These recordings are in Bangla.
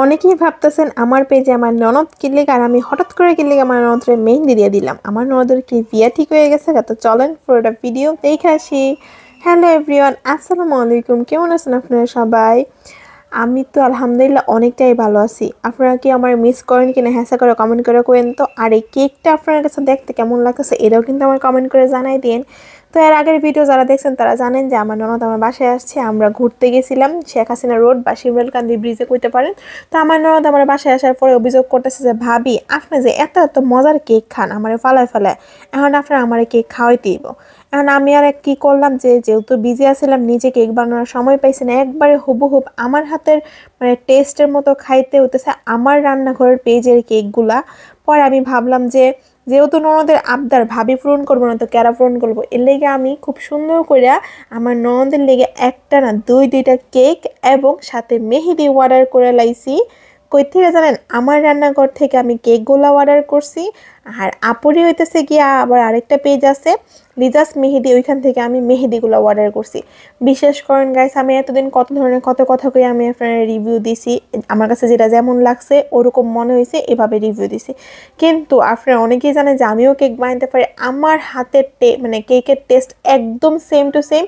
অনেকেই ভাবতেছেন আমার পেজে আমার ননদ কিনলে আর আমি হঠাৎ করে কিনলে আমার ননদের মেহেন্দি দিয়ে দিলাম। আমার ননদের কি বিয়ে ঠিক হয়ে গেছে? তো চলেন পুরোটা ভিডিও দেখে আসি। হ্যালো এভরিওয়ান, আসসালামু আলাইকুম। কেমন আছেন আপনারা সবাই? আমি তো আলহামদুলিল্লাহ অনেকটাই ভালো আছি। আপনারা কি আমার মিস করেন কিনা হ্যাঁ করে কমেন্ট করে করেন তো। আর এই কেকটা আপনার কাছে দেখতে কেমন লাগতেছে এটাও কিন্তু আমার কমেন্ট করে জানাই দিন। তো এর আগের ভিডিও যারা দেখছেন তারা জানেন যে আমার ননদ আমার বাসায় আসছে। আমরা ঘুরতে গেছিলাম শেখ হাসিনা রোড বা শিমরালকান্দি ব্রিজে কইতে পারেন। তো আমার ননদ আমার বাসায় আসার পরে অভিযোগ করতেছে যে ভাবি আপনি যে এত এত মজার কেক খান আমারে ফালায় ফালায়, এখন আপনার আমার কেক খাওয়াইতে দিব। এখন আমি আর কি করলাম যে যেহেতু বিজি আছিলাম নিজে কেক বানানোর সময় পাইছি না, একবারে হুবহুব আমার হাতের মানে টেস্টের মতো খাইতে হতেছে আমার রান্নাঘরের পেজের কেকগুলা। পরে আমি ভাবলাম যে যেহেতু ননদের আবদার ভাবি পূরণ করবো না তো ক্যারা পূরণ করবো, এর লেগে আমি খুব সুন্দর করে আমার ননদের লেগে একটা না দুইটা কেক এবং সাথে মেহেদি অর্ডার করে লাইছি। কই থেকে জানেন? আমার রান্নাঘর থেকে আমি কেকগুলো অর্ডার করছি। আর আপুরি হইতেছে গিয়া আবার আরেকটা পেজ আছে লিজাস মেহেদি, ওইখান থেকে আমি মেহেদিগুলো অর্ডার করছি। বিশেষ করেন গাইস, আমি এতদিন কত ধরনের কত কথা কই আমি আপনার রিভিউ দিছি, আমার কাছে যেটা যেমন লাগছে ওরকম মনে হয়েছে এভাবে রিভিউ দিছি। কিন্তু আপনারা অনেকেই জানেন যে আমিও কেক বানাতে পারি। আমার হাতের মানে কেকের টেস্ট একদম সেম টু সেম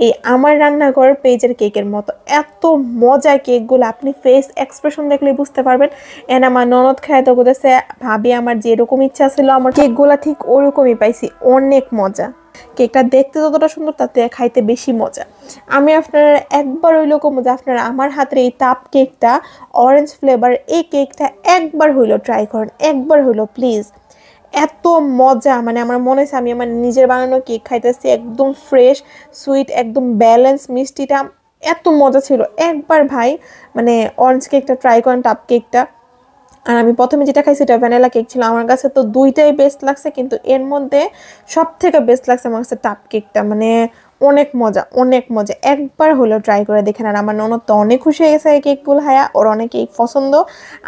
এই আমার রান্নাঘর পেজের কেকের মতো। এত মজা কেকগুলো, আপনি ফেস এক্সপ্রেশন দেখলে বুঝতে পারবেন। এন আমার ননদ খায় তো বলতেছে ভাবি আমার যেরকম ইচ্ছা ছিল আমার কেকগুলো ঠিক ওরকমই পাইছি, অনেক মজা। কেকটা দেখতে যতটা সুন্দর তাতে খাইতে বেশি মজা। আমি আপনারা একবার হইলো কম যে আপনারা আমার হাতের এই তাপ কেকটা অরেঞ্জ ফ্লেভার এই কেকটা একবার হইলো ট্রাই করেন, একবার হইলো প্লিজ। এত মজা, মানে আমার মনে হচ্ছে আমি আমার নিজের বানানো কেক খাইতেছি, একদম ফ্রেশ সুইট একদম ব্যালেন্স মিষ্টিটা এত মজা ছিল। একবার ভাই মানে অরেঞ্জ কেকটা ট্রাই করেন, টাপ কেকটা। আর আমি প্রথমে যেটা খাইছি এটা ভ্যানিলা কেক ছিল, আমার কাছে তো দুইটাই বেস্ট লাগছে, কিন্তু এর মধ্যে সব থেকে বেস্ট লাগছে আমার কাছে টাপ কেকটা। মানে অনেক মজা অনেক মজা, একবার হলেও ট্রাই করে দেখেন। আর আমার ননদ তো অনেক খুশি হয়ে গেছে এই কেকগুলো হায়া, ওর অনেক কেক পছন্দ।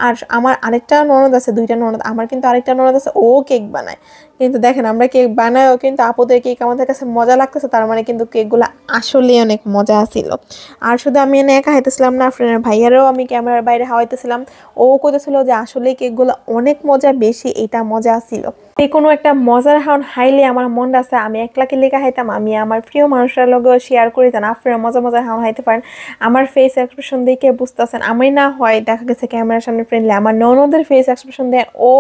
আর আমার আরেকটা ননদ আছে, দুইটা ননদ আমার, কিন্তু আরেকটা ননদ আছে ও কেক বানায়। কিন্তু দেখেন আমরা কেক বানায়ও কিন্তু আপুদের কেক আমাদের কাছে মজা লাগতেছে, তার মানে কিন্তু কেকগুলো আসলেই অনেক মজা ছিল। আর শুধু আমি এনে একা খাইতেছিলাম না, আপনার ভাইয়ারও আমি ক্যামেরার বাইরে খাওয়াইতেছিলাম। ও কইতেছিল যে আসলে কেকগুলো অনেক মজা, বেশি এটা মজা ছিল। এই কোনো একটা মজার হাইলে আমার মন আছে আমি একলা কি লেখা খাইতাম, আমি আমার প্রিয় মানুষের লগেও শেয়ার করে দেন, আপনারা মজা মজার খাইতে পারেন। আমার ফেস এক্সপ্রেশন দেখে বুঝতেছেন আমি না হয় দেখা গেছে ক্যামেরার সামনে ফ্রেন্ডলি, আমার ননদের ফেস এক্সপ্রেশন দেয় ও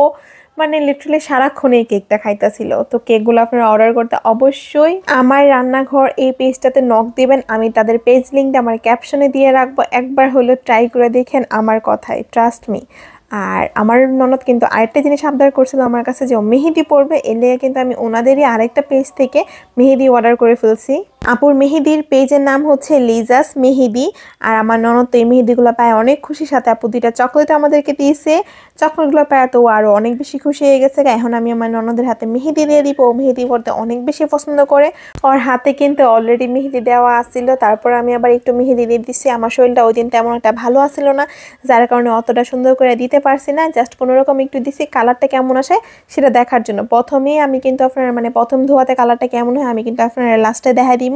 মানে লিটারালি সারাক্ষণ এই কেকটা খাইতেছিল। তো কেকগুলো আপনারা অর্ডার করতে অবশ্যই আমার রান্নাঘর এই পেজটাতে নক দিবেন, আমি তাদের পেজ লিঙ্কটা আমার ক্যাপশনে দিয়ে রাখবো। একবার হলো ট্রাই করে দেখেন আমার কথায়, ট্রাস্ট মি। আর আমার ননদ কিন্তু আরেকটা জিনিস আবদার করছিল আমার কাছে যে ও মেহেদি পরবে, এর লেগে কিন্তু আমি ওনাদেরই আরেকটা পেজ থেকে মেহেদি অর্ডার করে ফেলছি। আপুর মেহেদির পেজের নাম হচ্ছে লিজাস মেহেদি। আর আমার ননদ তো এই মেহেদিগুলো পায় অনেক খুশি, সাথে আপু দুইটা চকলেট আমাদেরকে দিয়েছে। চকলেটগুলো পায় তো আরও অনেক বেশি খুশি হয়ে গেছে। এখন আমি আমার ননদের হাতে মেহেদি দিয়ে দিব, ও মেহেদি পরতে অনেক বেশি পছন্দ করে। ওর হাতে কিন্তু অলরেডি মেহেদি দেওয়া আসছিল, তারপর আমি আবার একটু মেহেদি দিয়ে দিচ্ছি। আমার শরীরটা ওই দিন তেমন একটা ভালো আসছিল না, যার কারণে অতটা সুন্দর করে দিতে পারছি না, জাস্ট কোনোরকম একটু দিছি কালারটা কেমন আসে সেটা দেখার জন্য। প্রথমেই আমি কিন্তু আপনার মানে প্রথম ধোয়াতে কালারটা কেমন হয় আমি কিন্তু আপনার লাস্টে দেখা দিব।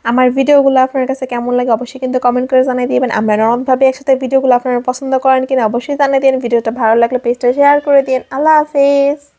আমার ভিডিওগুলো আপনার কাছে কেমন লাগে অবশ্যই কিন্তু কমেন্ট করে জানিয়ে দিবেন। আমরা নরমভাবে একসাথে ভিডিওগুলো আপনারা পছন্দ করেন কিনা অবশ্যই জানিয়ে দিন। ভিডিওটা ভালো লাগলে পেজটা শেয়ার করে দিন। আল্লাহ হাফেজ।